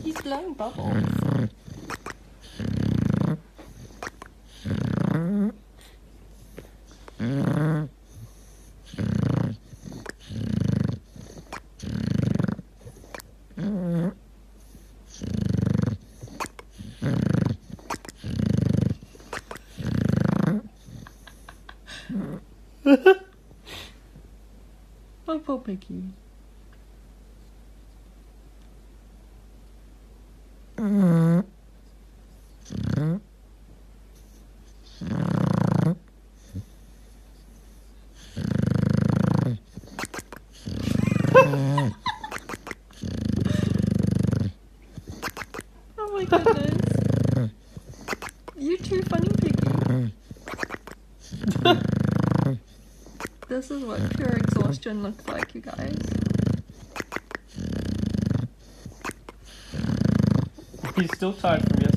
He's blowing bubbles. Oh, poor piggy. Oh my goodness. You're too funny, piggy. This is what pure exhaustion looks like, you guys. He's still tired from yesterday.